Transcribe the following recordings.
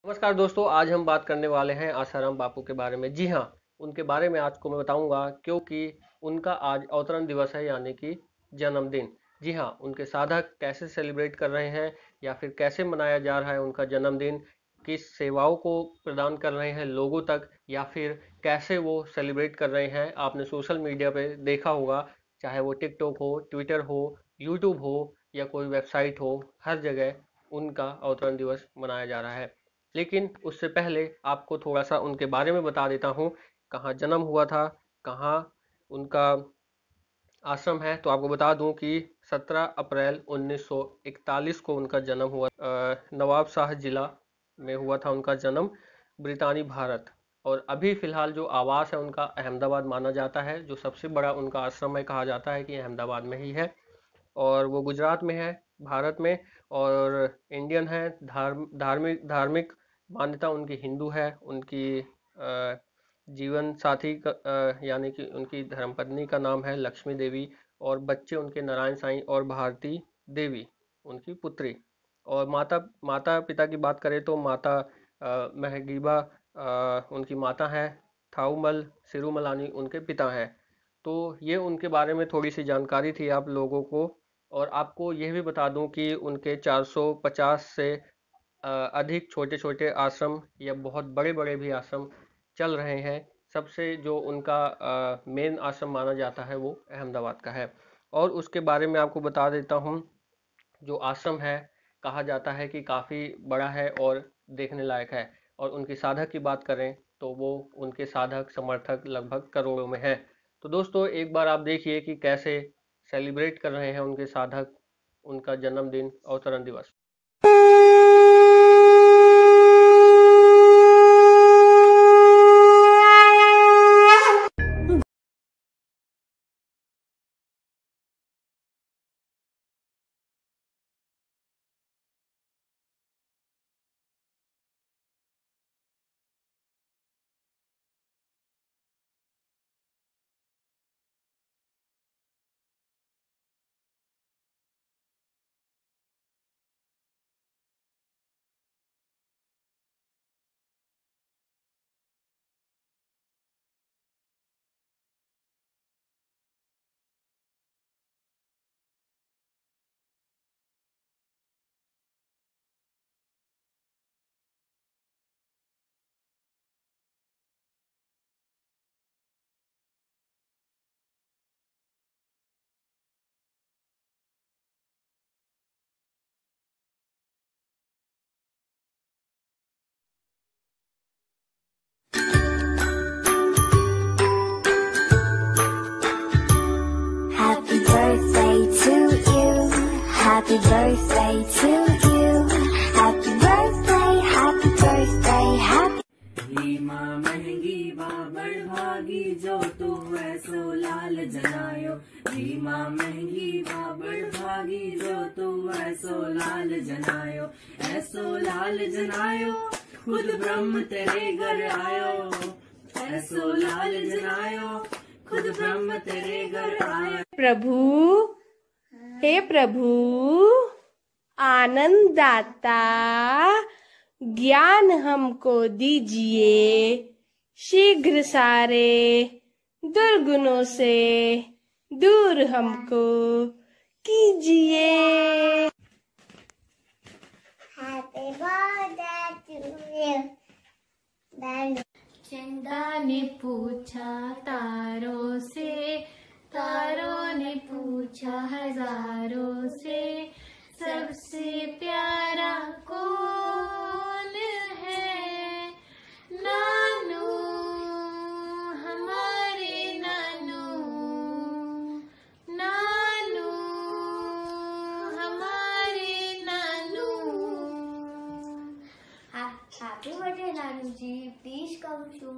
नमस्कार दोस्तों, आज हम बात करने वाले हैं आसाराम बापू के बारे में। जी हाँ, उनके बारे में आज को मैं बताऊंगा क्योंकि उनका आज अवतरण दिवस है, यानी कि जन्मदिन। जी हाँ, उनके साधक कैसे सेलिब्रेट कर रहे हैं या फिर कैसे मनाया जा रहा है उनका जन्मदिन, किस सेवाओं को प्रदान कर रहे हैं लोगों तक, या फिर कैसे वो सेलिब्रेट कर रहे हैं। आपने सोशल मीडिया पे देखा होगा, चाहे वो टिकटॉक हो, ट्विटर हो, यूट्यूब हो या कोई वेबसाइट हो, हर जगह उनका अवतरण दिवस मनाया जा रहा है। लेकिन उससे पहले आपको थोड़ा सा उनके बारे में बता देता हूँ, कहाँ जन्म हुआ था, कहाँ उनका आश्रम है। तो आपको बता दूं कि 17 अप्रैल 1941 को उनका जन्म हुआ। नवाब शाह जिला में हुआ था उनका जन्म, ब्रितानी भारत। और अभी फिलहाल जो आवास है उनका अहमदाबाद माना जाता है। जो सबसे बड़ा उनका आश्रम है, कहा जाता है कि अहमदाबाद में ही है, और वो गुजरात में है, भारत में। और इंडियन है, धार्मिक धार्मिक मान्यता उनकी हिंदू है। उनकी जीवन साथी यानी कि उनकी धर्मपत्नी का नाम है लक्ष्मी देवी, और बच्चे उनके नारायण साईं और भारती देवी उनकी पुत्री। और माता माता पिता की बात करें तो माता महगीबा उनकी माता है, थाऊमल सिरुमलानी उनके पिता हैं। तो ये उनके बारे में थोड़ी सी जानकारी थी आप लोगों को। और आपको यह भी बता दूं कि उनके 450 से अधिक छोटे छोटे आश्रम या बहुत बड़े बड़े भी आश्रम चल रहे हैं। सबसे जो उनका मेन आश्रम माना जाता है वो अहमदाबाद का है। और उसके बारे में आपको बता देता हूँ, जो आश्रम है कहा जाता है कि काफ़ी बड़ा है और देखने लायक है। और उनकी साधक की बात करें तो वो उनके साधक समर्थक लगभग करोड़ों में है। तो दोस्तों, एक बार आप देखिए कि कैसे सेलिब्रेट कर रहे हैं उनके साधक उनका जन्मदिन, अवतरण दिवस। Happy birthday to you. Happy birthday to you. Happy birthday, happy birthday, happy. Reema महंगी बाबर भागी जो तू ऐसो लाल जनायो। रीमा महंगी बाबर भागी जो तू ऐसो लाल जनायो। ऐसो लाल जनायो खुद ब्रह्म तेरे घर आयो। ऐसो लाल जनायो खुद ब्रह्म तेरे घर आयो। प्रभु, हे प्रभु, आनंद दाता, ज्ञान हमको दीजिए, शीघ्र सारे दुर्गुणों से दूर हमको कीजिए। Happy birthday to you. चंदा ने पूछा तारों से, तारों ने पूछा हजारों से, सबसे प्यारा कौन है? नानू, हमारे नानू, नानू, हमारे नानू। Happy birthday, Nanu ji. Please come soon.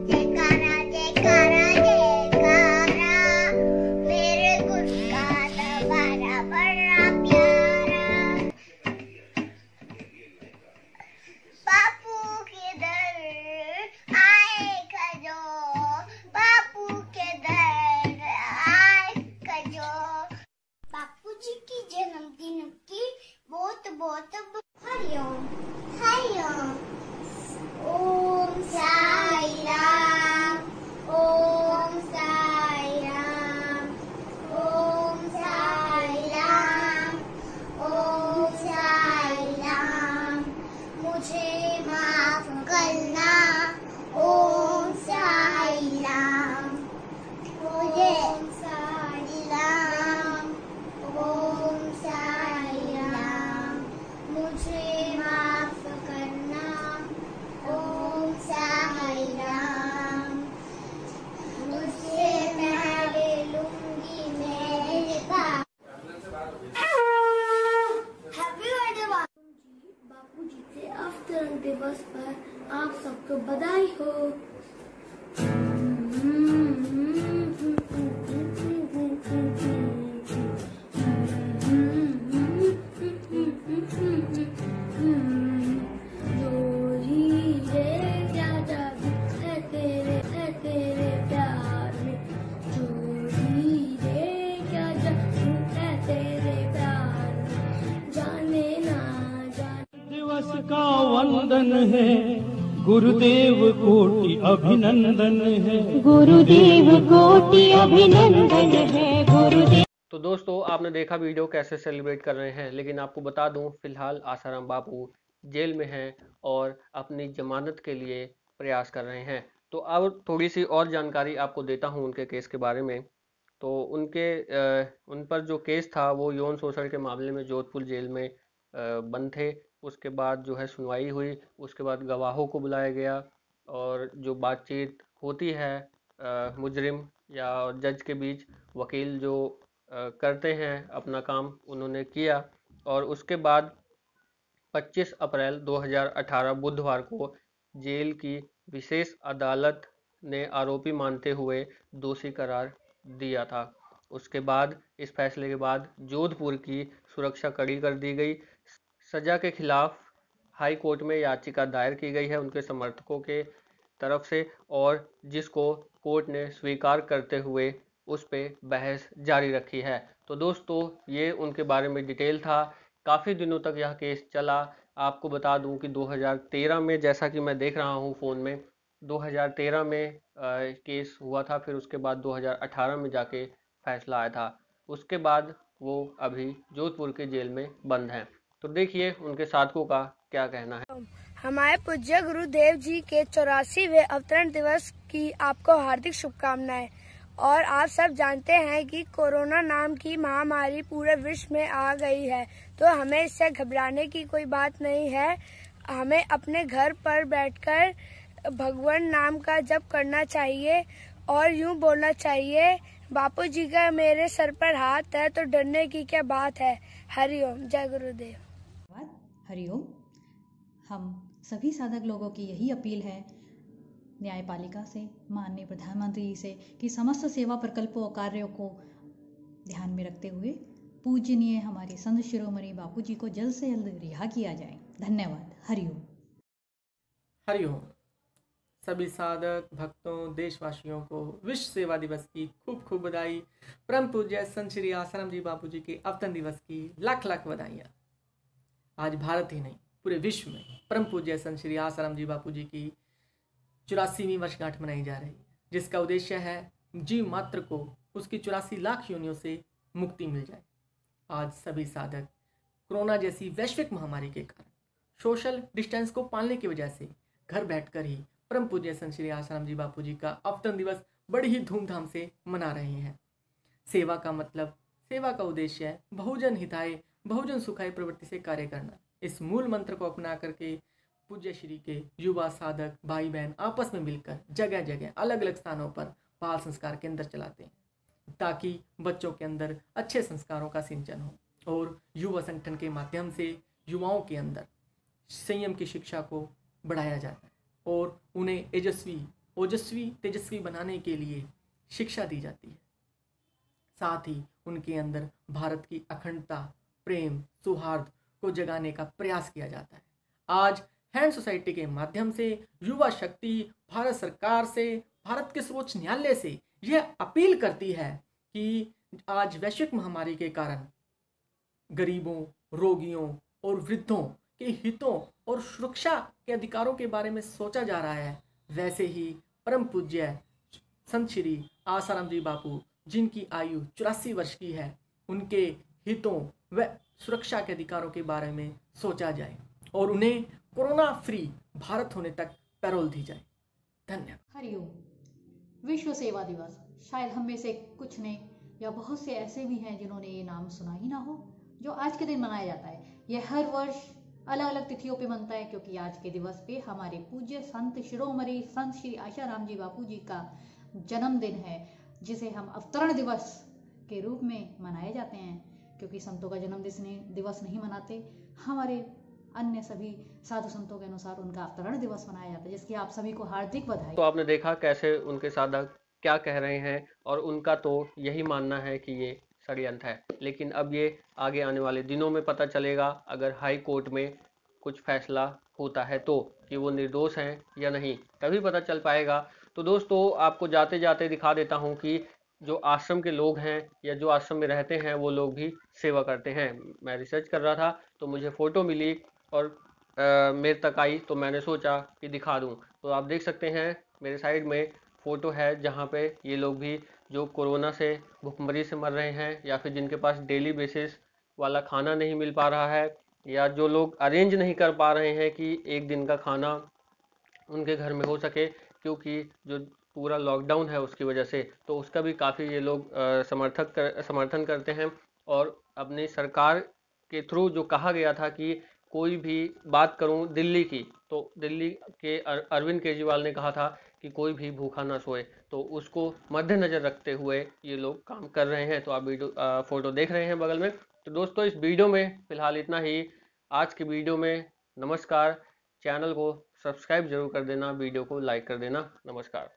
जयकारा जयकारा जयकारा, मेरे गुरु का दरबारा बड़ा प्यारा। बापू के दर आए खजो, बापू के दर आए खजो। बापू जी की जन्मदिन की बहुत बहुत हरिओम। माफ करना। ओम साई राम। मुझसे पहले लूंगी मेरे बाप। हैप्पी बर्थडे बापू जी के अवतरण दिवस पर आप सबको बधाई हो। दिवस का वंदन है, गुरुदेव कोटि अभिनंदन है, गुरुदेव कोटि अभिनंदन है, गुरुदेव। तो दोस्तों, आपने देखा वीडियो कैसे सेलिब्रेट कर रहे हैं, लेकिन आपको बता दूं फिलहाल आसाराम बापू जेल में हैं और अपनी जमानत के लिए प्रयास कर रहे हैं। तो अब थोड़ी सी और जानकारी आपको देता हूं उनके केस के बारे में। तो उन पर जो केस था वो यौन शोषण के मामले में जोधपुर जेल में बंद थे। उसके बाद जो है सुनवाई हुई, उसके बाद गवाहों को बुलाया गया और जो बातचीत होती है मुजरिम या जज के बीच, वकील जो करते हैं अपना काम, उन्होंने किया। और उसके बाद 25 अप्रैल 2018 बुधवार को जेल की विशेष अदालत ने आरोपी मानते हुए दोषी करार दिया था। उसके बाद इस फैसले के बाद जोधपुर की सुरक्षा कड़ी कर दी गई। सजा के खिलाफ हाई कोर्ट में याचिका दायर की गई है उनके समर्थकों के तरफ से, और जिसको कोर्ट ने स्वीकार करते हुए उस पे बहस जारी रखी है। तो दोस्तों, ये उनके बारे में डिटेल था। काफ़ी दिनों तक यह केस चला। आपको बता दूं कि 2013 में, जैसा कि मैं देख रहा हूं फ़ोन में, 2013 में केस हुआ था। फिर उसके बाद 2018 में जाके फैसला आया था। उसके बाद वो अभी जोधपुर के जेल में बंद हैं। तो देखिए उनके साथकों का क्या कहना है। हमारे पूज्य गुरुदेव जी के 84वें अवतरण दिवस की आपको हार्दिक शुभकामनाएं। और आप सब जानते हैं कि कोरोना नाम की महामारी पूरे विश्व में आ गई है, तो हमें इससे घबराने की कोई बात नहीं है। हमें अपने घर पर बैठकर भगवान नाम का जप करना चाहिए और यूं बोलना चाहिए, बापू जी का मेरे सर पर हाथ है तो डरने की क्या बात है। हरिओम। जय गुरुदेव। हरिओम। हम सभी साधक लोगों की यही अपील है न्यायपालिका से, माननीय प्रधानमंत्री जी से, कि समस्त सेवा प्रकल्पों और कार्यों को ध्यान में रखते हुए पूजनीय हमारे संत शिरोमणि बापू जी को जल्द से जल्द रिहा किया जाए। धन्यवाद। हरिओम। हरिओम। सभी साधक भक्तों, देशवासियों को विश्व सेवा दिवस की खूब खूब बधाई। परम पूज्य संत श्री आसाराम जी बापू जी के अवतरण दिवस की लाख लाख बधाइयाँ। आज भारत ही नहीं, पूरे विश्व में परम पूज्य संत श्री आसाराम जी बापू जी की 84वीं वर्षगांठ मनाई जा रही है, जिसका उद्देश्य है जीव मात्र को उसकी 84 लाख योनियों से मुक्ति मिल जाए। आज सभी साधक कोरोना जैसी वैश्विक महामारी के कारण सोशल डिस्टेंस को पालने की वजह से घर बैठकर ही परम पूज्य संत श्री आसाराम जी बापू जी का अवतरण दिवस बड़ी ही धूमधाम से मना रहे हैं। सेवा का मतलब, सेवा का उद्देश्य है बहुजन हिताय बहुजन सुखाय प्रवृत्ति से कार्य करना। इस मूल मंत्र को अपना करके पूज्य श्री के युवा साधक भाई बहन आपस में मिलकर जगह जगह अलग अलग स्थानों पर बाल संस्कार केंद्र चलाते हैं, ताकि बच्चों के अंदर अच्छे संस्कारों का सिंचन हो। और युवा संगठन के माध्यम से युवाओं के अंदर संयम की शिक्षा को बढ़ाया जाता है और उन्हें ओजस्वी तेजस्वी बनाने के लिए शिक्षा दी जाती है। साथ ही उनके अंदर भारत की अखंडता, प्रेम, सौहार्द को जगाने का प्रयास किया जाता है। आज हैंड सोसाइटी के माध्यम से युवा शक्ति भारत सरकार से, भारत के सर्वोच्च न्यायालय से यह अपील करती है कि आज वैश्विक महामारी के कारण गरीबों, रोगियों और वृद्धों के हितों और सुरक्षा के अधिकारों के बारे में सोचा जा रहा है। वैसे ही परम पूज्य संत श्री आसाराम जी बापू, जिनकी आयु 84 वर्ष की है, उनके हितों व सुरक्षा के अधिकारों के बारे में सोचा जाए और उन्हें कोरोना फ्री भारत होने तक पैरोल दी जाए। धन्यवाद। हरिओम। विश्व सेवा दिवस, शायद हम में से कुछ ने या बहुत से ऐसे भी हैं जिन्होंने ये नाम सुना ही ना हो, जो आज के दिन मनाया जाता है। यह हर वर्ष अलग अलग तिथियों पे मनता है, क्योंकि आज के दिवस पे हमारे पूज्य संत शिरोमणि संत श्री आशाराम जी बापू जी का जन्मदिन है, जिसे हम अवतरण दिवस के रूप में मनाए जाते हैं। क्योंकि संतों का जन्म दिवस नहीं मनाते, हमारे अन्य सभी साधु संतों के अनुसार उनका अवतरण दिवस मनाया जाता है, जिसकी आप सभी को हार्दिक बधाई। तो आपने देखा कैसे उनके साधक क्या कह रहे हैं, और उनका तो यही मानना है कि ये षड्यंत्र है। लेकिन अब ये आगे आने वाले दिनों में पता चलेगा, अगर हाई कोर्ट में कुछ फैसला होता है तो, कि वो निर्दोष हैं या नहीं, तभी पता चल पाएगा। तो दोस्तों, आपको जाते जाते दिखा देता हूँ कि जो आश्रम के लोग हैं या जो आश्रम में रहते हैं वो लोग भी सेवा करते हैं। मैं रिसर्च कर रहा था तो मुझे फ़ोटो मिली और मेरे तक आई, तो मैंने सोचा कि दिखा दूं। तो आप देख सकते हैं मेरे साइड में फ़ोटो है, जहां पे ये लोग भी जो कोरोना से भुखमरी से मर रहे हैं, या फिर जिनके पास डेली बेसिस वाला खाना नहीं मिल पा रहा है, या जो लोग अरेंज नहीं कर पा रहे हैं कि एक दिन का खाना उनके घर में हो सके, क्योंकि जो पूरा लॉकडाउन है उसकी वजह से, तो उसका भी काफ़ी ये लोग समर्थन करते हैं। और अपनी सरकार के थ्रू जो कहा गया था कि कोई भी बात करूं दिल्ली की, तो दिल्ली के अरविंद केजरीवाल ने कहा था कि कोई भी भूखा ना सोए, तो उसको मद्देनजर रखते हुए ये लोग काम कर रहे हैं। तो आप फोटो देख रहे हैं बगल में। तो दोस्तों, इस वीडियो में फिलहाल इतना ही। आज की वीडियो में नमस्कार। चैनल को सब्सक्राइब जरूर कर देना, वीडियो को लाइक कर देना। नमस्कार।